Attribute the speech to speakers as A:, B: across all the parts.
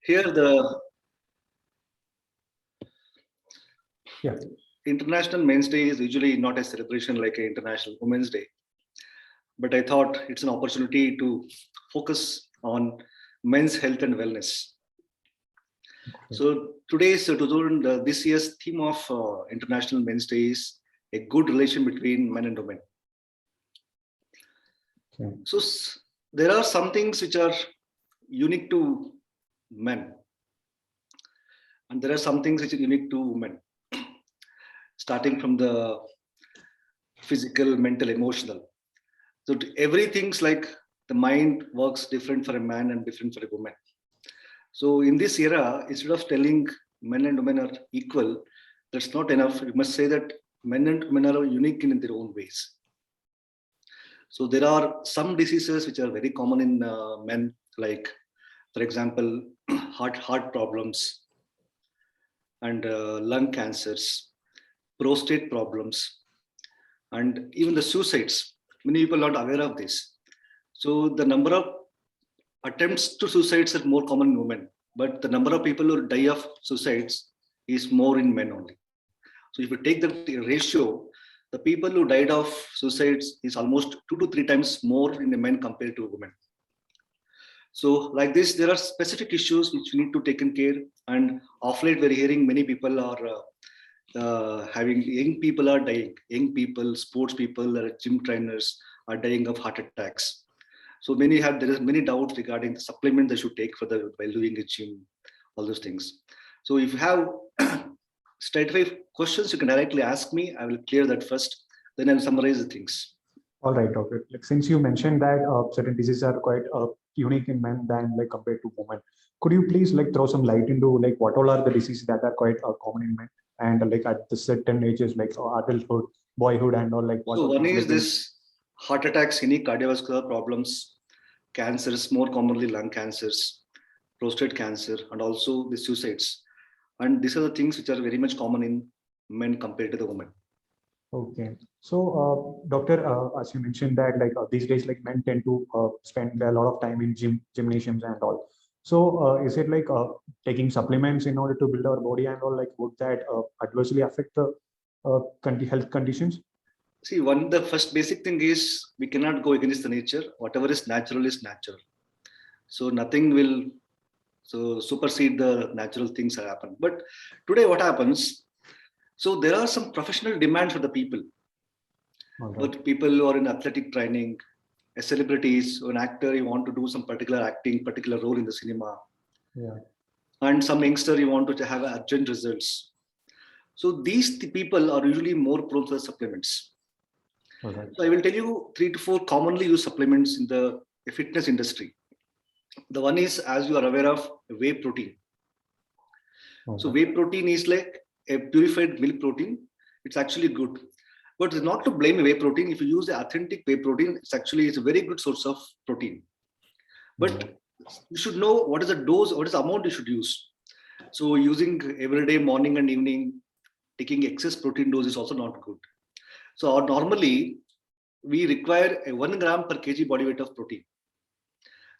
A: Here the
B: Yeah.
A: International Men's Day is usually not a celebration like an International Women's Day, but I thought it's an opportunity to focus on men's health and wellness. So this year's theme of International Men's Day is a good relation between men and women.
B: Okay.
A: So there are some things which are unique to men, and there are some things which are unique to women, starting from the physical, mental, emotional. So everything's like the mind works different for a man and different for a woman. So in this era, instead of telling men and women are equal, that's not enough. We must say that men and women are unique in their own ways. So there are some diseases which are very common in men, like, for example, heart problems and lung cancers, prostate problems, and even the suicides. Many people are not aware of this. So the number of attempts to suicides are more common in women, but the number of people who die of suicides is more in men only. So if you take the ratio, the people who died of suicides is almost 2 to 3 times more in the men compared to women. So like this, there are specific issues which we need to take care. And of late, we're hearing many people are having, young people are dying. Young people, sports people, gym trainers are dying of heart attacks. So there is many doubts regarding the supplement they should take for while doing a gym, all those things. So if you have straightaway questions, you can directly ask me. I will clear that first. Then I'll summarize the things.
B: All right, doctor. Like, since you mentioned that certain diseases are quite unique in men than like compared to women, could you please like throw some light into like what all are the diseases that are quite common in men and like at the certain ages like adulthood, boyhood, and all like what?
A: So one is this heart attacks, any cardiovascular problems, cancers, more commonly lung cancers, prostate cancer, and also the suicides. And these are the things which are very much common in men compared to the women.
B: Okay. So, doctor, as you mentioned that like these days, like men tend to spend a lot of time in gymnasiums and all. So, is it like taking supplements in order to build our body and all, like would that adversely affect the health conditions?
A: See, the first basic thing is we cannot go against the nature. Whatever is natural is natural. So nothing will supersede the natural things that happen. But today, what happens? So there are some professional demands for the people.
B: Right.
A: But people who are in athletic training, a celebrities, an actor, you want to do some particular acting, particular role in the cinema.
B: Yeah.
A: And some youngster, you want to have urgent results. So these people are usually more prone to the supplements.
B: Right.
A: So I will tell you 3 to 4 commonly used supplements in the fitness industry. The one is, as you are aware of, whey protein.
B: Okay.
A: So whey protein is like a purified milk protein. It's actually good. But it's not to blame whey protein. If you use the authentic whey protein, it's a very good source of protein. But you should know what is the dose, what is the amount you should use. So using every day, morning and evening, taking excess protein dose is also not good. So normally, we require a 1 gram per kg body weight of protein.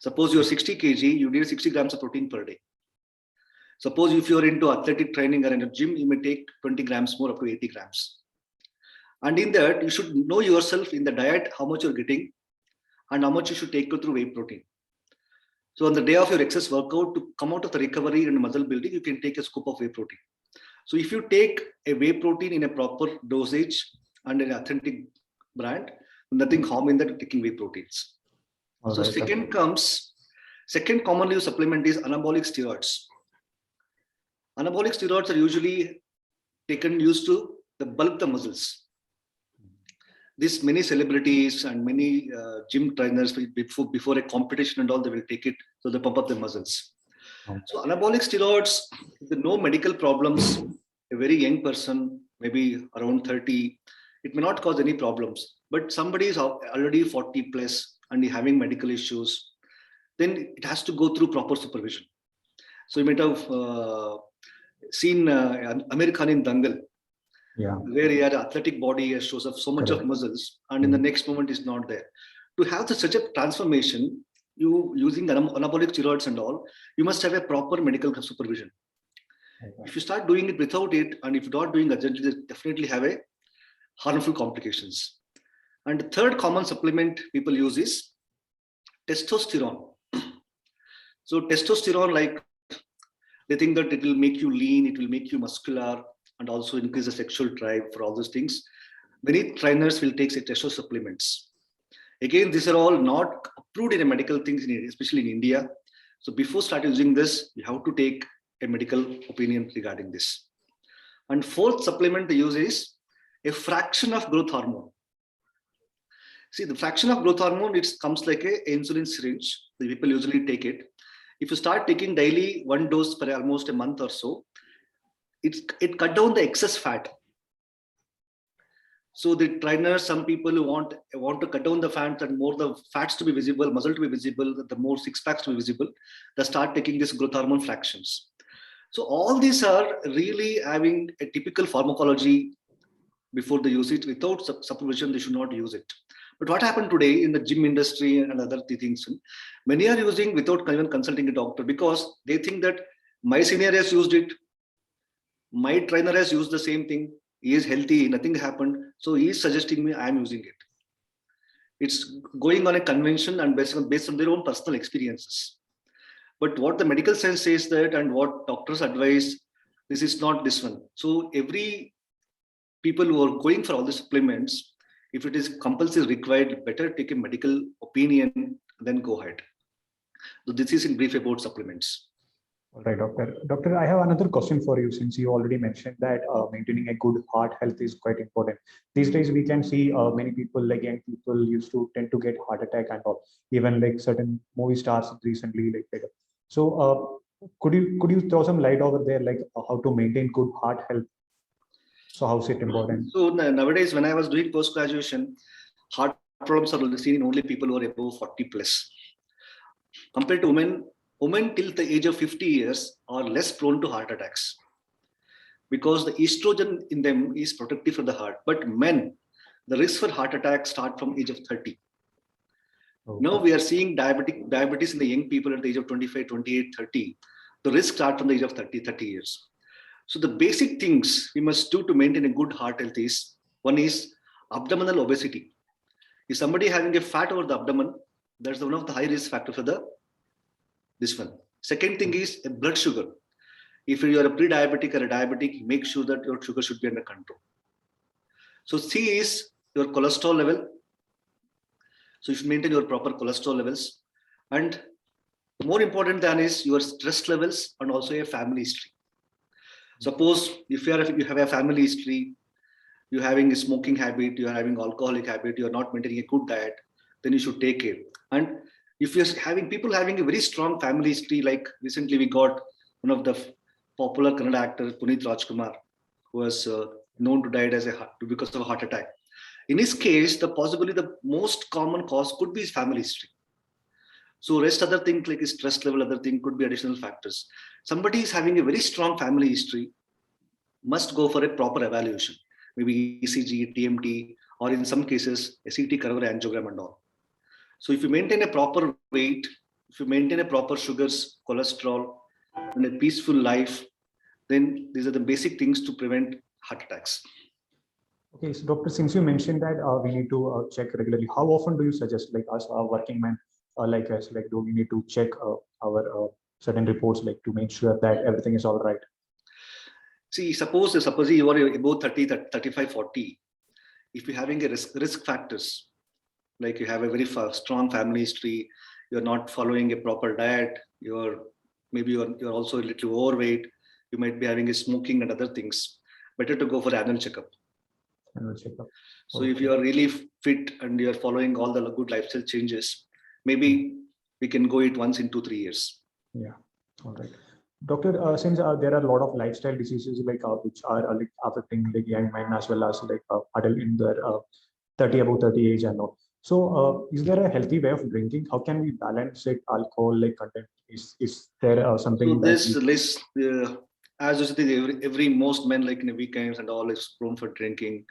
A: Suppose you're 60 kg, you need 60 grams of protein per day. Suppose if you're into athletic training or in a gym, you may take 20 grams more, up to 80 grams. And in that, you should know yourself in the diet, how much you're getting and how much you should take through whey protein. So on the day of your excess workout, to come out of the recovery and muscle building, you can take a scoop of whey protein. So if you take a whey protein in a proper dosage and an authentic brand, nothing harm in that taking whey proteins.
B: All
A: so
B: right.
A: second commonly used supplement is anabolic steroids. Anabolic steroids are usually used to bulk the muscles. These many celebrities and many gym trainers before a competition and all, they will take it so they pump up their muscles. So anabolic steroids, with no medical problems, a very young person, maybe around 30, it may not cause any problems. But somebody is already 40 plus and having medical issues, then it has to go through proper supervision. So you might have seen Amir Khan in Dangal, where he had an athletic body, shows up so much of muscles, and in the next moment is not there. To have such a transformation, you using anabolic steroids and all, you must have a proper medical supervision. If you start doing it without it, and if you're not doing urgently, they definitely have a harmful complications. And the third common supplement people use is testosterone. So testosterone, like they think that it will make you lean, it will make you muscular, and also increase the sexual drive for all those things. Many trainers will take testosterone supplements. Again, these are all not approved in a medical things, especially in India. So before starting using this, you have to take a medical opinion regarding this. And fourth supplement they use is a fraction of growth hormone. See, the fraction of growth hormone, it comes like a insulin syringe. The people usually take it. If you start taking daily one dose for almost a month or so, it cut down the excess fat. So the trainers, some people who want to cut down the fat and more the fats to be visible, muscle to be visible, the more six packs to be visible, they start taking this growth hormone fractions. So all these are really having a typical pharmacology before they use it. Without supervision, they should not use it. But what happened today in the gym industry and other things, many are using without even consulting a doctor because they think that my senior has used it, my trainer has used the same thing, he is healthy, nothing happened, so he is suggesting me I am using it. It's going on a convention and based on their own personal experiences. But what the medical science says that, and what doctors advise, this is not this one. So every people who are going for all the supplements, if it is compulsory required, better take a medical opinion, then go ahead. So this is in brief about supplements.
B: All right, doctor. Doctor, I have another question for you, since you already mentioned that maintaining a good heart health is quite important. These days, we can see many people, like young people, used to tend to get heart attack and all. Even like certain movie stars recently, like. So, could you throw some light over there, like how to maintain good heart health? So, how is it important?
A: So nowadays, when I was doing post graduation, heart problems are seen in only people who are above 40 plus. Compared to women till the age of 50 years are less prone to heart attacks because the estrogen in them is protective for the heart. But men, the risk for heart attack start from age of 30. Okay. Now we are seeing diabetes in the young people at the age of 25, 28, 30. The risk start from the age of 30 years. So the basic things we must do to maintain a good heart health is, one is abdominal obesity. If somebody having a fat over the abdomen, that's one of the high risk factors for this one. Second thing is a blood sugar. If you are a pre-diabetic or a diabetic, make sure that your sugar should be under control. So C is your cholesterol level. So you should maintain your proper cholesterol levels. And more important than is your stress levels and also a family history. Suppose if you have a family history, you're having a smoking habit, you're having alcoholic habit, you're not maintaining a good diet, then you should take care. And if you're having people having a very strong family history, like recently we got one of the popular Kannada actor, Puneeth Rajkumar, who was known to die because of a heart attack. In his case, possibly the most common cause could be his family history. So rest other things like his stress level, other thing could be additional factors. Somebody is having a very strong family history, must go for a proper evaluation, maybe ECG, TMT, or in some cases, a CT coronary angiogram and all. So if you maintain a proper weight, if you maintain a proper sugars, cholesterol, and a peaceful life, then these are the basic things to prevent heart attacks.
B: Okay, so doctor, since you mentioned that we need to check regularly, how often do you suggest, like us, working men like us, like do we need to check our certain reports, like to make sure that everything is all right?
A: See, suppose you are above 30, 35, 40. If you're having a risk factors, like you have a very strong family history, you're not following a proper diet, you're also a little overweight, you might be having a smoking and other things, better to go for annual checkup. So okay. If you are really fit and you're following all the good lifestyle changes, maybe we can go it once in 2-3 years.
B: Yeah, all right. Doctor, since there are a lot of lifestyle diseases like which are like affecting like young men as well as like adult in their above 30 age and all. So is there a healthy way of drinking? How can we balance it? Alcohol like content? Is there something?
A: So this list, as you said, most men like in the weekends and all is prone for drinking,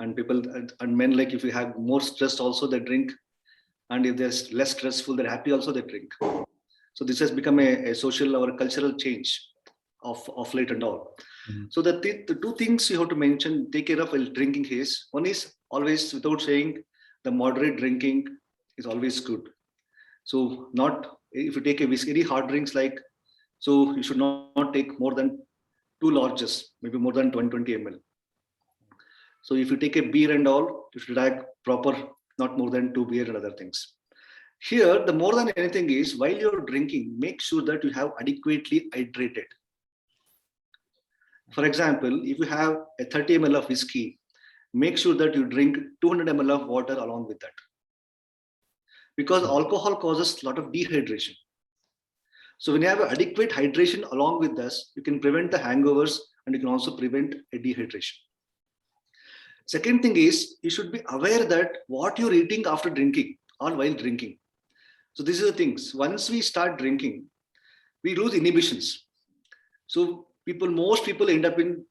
A: and people and men like if you have more stress also they drink. And if they're less stressful, they're happy also, they drink. So this has become a social or a cultural change of late and all.
B: Mhm.
A: So the two things you have to mention, take care of while drinking is, one is always, without saying, the moderate drinking is always good. So not, if you take a whiskey, any hard drinks like, so you should not take more than 2 larges, maybe more than 20 ml. So if you take a beer and all, you should drink proper, not more than 2 beer and other things. Here, the more than anything is, while you're drinking, make sure that you have adequately hydrated. For example, if you have a 30 ml of whiskey, make sure that you drink 200 ml of water along with that. Because alcohol causes a lot of dehydration. So when you have adequate hydration along with this, you can prevent the hangovers and you can also prevent a dehydration. Second thing is, you should be aware that what you're eating after drinking or while drinking. So these are the things. Once we start drinking, we lose inhibitions. So most people end up in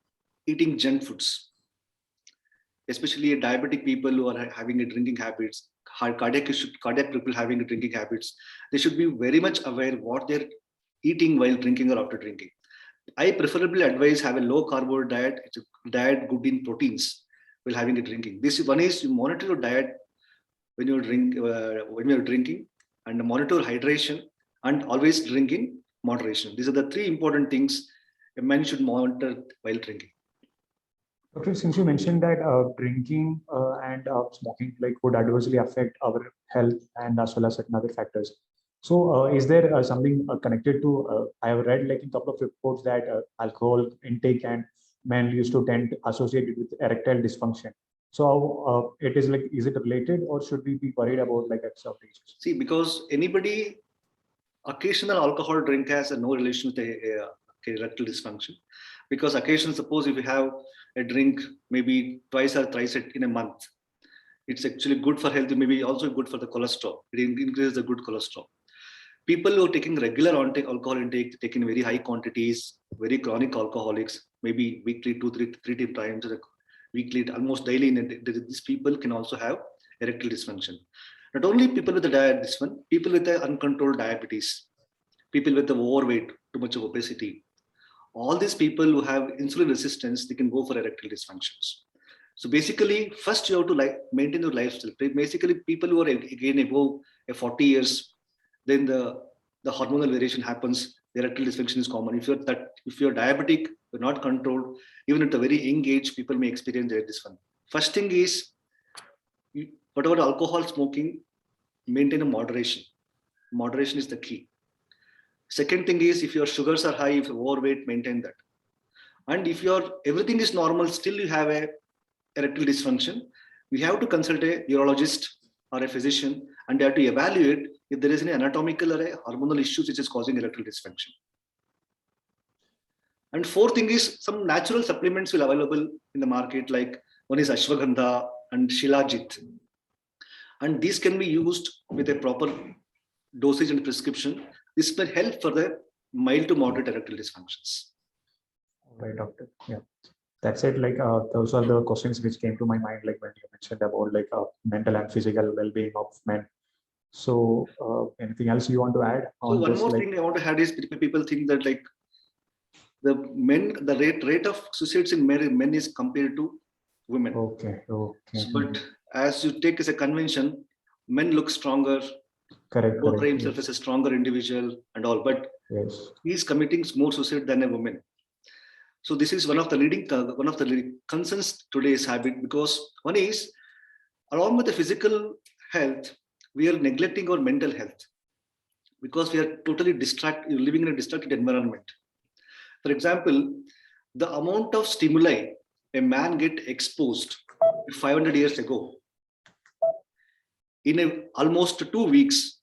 A: eating junk foods, especially diabetic people who are having a drinking habits, cardiac people having a drinking habits. They should be very much aware what they're eating while drinking or after drinking. I preferably advise have a low carb diet. It's a diet good in proteins while having a drinking. This one is, you monitor your diet when you're drinking, and monitor hydration, and always drink in moderation. These are the three important things a man should monitor while drinking.
B: Okay, since you mentioned that drinking and smoking like would adversely affect our health and as well as certain other factors. So is there something connected to, I have read like in a couple of reports that alcohol intake and men used to tend to associate it with erectile dysfunction. So it is like, is it related or should we be worried about like at some ages?
A: See, because anybody, occasional alcohol drink has no relation with erectile dysfunction. Because occasionally, suppose if you have a drink maybe twice or thrice in a month, it's actually good for health, maybe also good for the cholesterol. It increases the good cholesterol. People who are taking regular alcohol intake, taking very high quantities, very chronic alcoholics, maybe weekly, three times, weekly, almost daily, these people can also have erectile dysfunction. Not only people with this one, people with the uncontrolled diabetes, people with the overweight, too much of obesity, all these people who have insulin resistance, they can go for erectile dysfunctions. So basically, first you have to maintain your lifestyle. Basically, people who are again above 40 years, then the hormonal variation happens. The erectile dysfunction is common. If you're diabetic, you're not controlled, even at a very young age, people may experience this one. First thing is, whatever alcohol smoking, maintain a moderation. Moderation is the key. Second thing is, if your sugars are high, if you're overweight, maintain that. And if everything is normal, still you have a erectile dysfunction, we have to consult a urologist or a physician, and they have to evaluate if there is any anatomical or a hormonal issues which is causing erectile dysfunction. And fourth thing is, some natural supplements will available in the market, like one is ashwagandha and shilajit. And these can be used with a proper dosage and prescription. This may help for the mild to moderate erectile dysfunctions.
B: Right, doctor. Yeah, that's it. Like those are the questions which came to my mind, like when you mentioned about like mental and physical well-being of men. So anything else you want to add on
A: so one
B: this?
A: more
B: like,
A: thing I want to add is, people think that like the rate of suicides in men is compared to women.
B: okay.
A: But as you take as a convention, men look stronger,
B: Correct.
A: portray himself as a stronger individual and all, but
B: Yes.
A: he's committing more suicide than a woman. So this is one of the leading concerns today's habit, because one is, along with the physical health, we are neglecting our mental health because we are totally living in a distracted environment. For example, the amount of stimuli a man get exposed 500 years ago, in almost 2 weeks,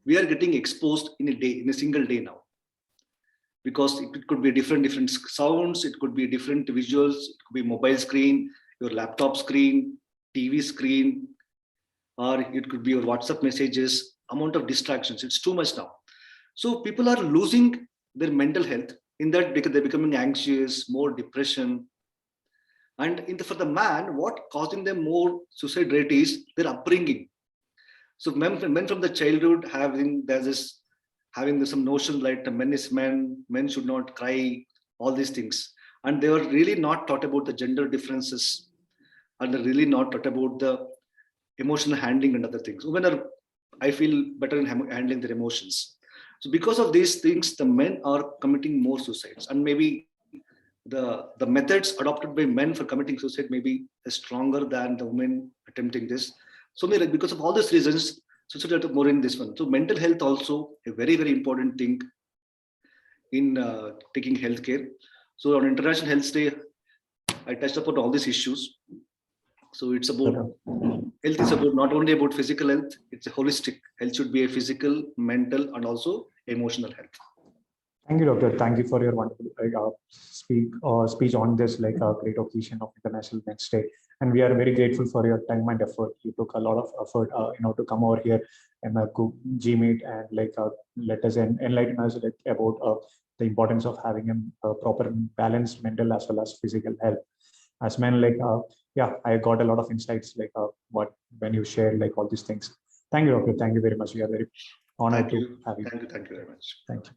A: we are getting exposed in a single day now. Because it could be different sounds, it could be different visuals, it could be mobile screen, your laptop screen, TV screen, or it could be your WhatsApp messages, amount of distractions. It's too much now. So people are losing their mental health in that, because they're becoming anxious, more depression. And for the man, what causing them more suicide rate is their upbringing. So men from the childhood having some notion like the men is men should not cry, all these things. And they were really not taught about the gender differences, and they're really not taught about the emotional handling and other things. Women are, I feel, better in handling their emotions. So because of these things, the men are committing more suicides, and maybe the methods adopted by men for committing suicide may be stronger than the women attempting this. So maybe because of all these reasons, suicide are more in this one. So mental health also a very very important thing in taking healthcare. So on International Health Day, I touched upon all these issues. So it's about health is about not only about physical health, it's a holistic health should be a physical, mental, and also emotional health.
B: Thank you, Doctor. Thank you for your wonderful speech on this great occasion of International Men's Day. And we are very grateful for your time and effort. You took a lot of effort, to come over here and GMeet and let us enlighten us about the importance of having a proper balanced mental as well as physical health. As men, I got a lot of insights when you shared all these things. Thank you, Doctor. Thank you very much. We are very honored to have you.
A: Thank you very much.
B: Thank you.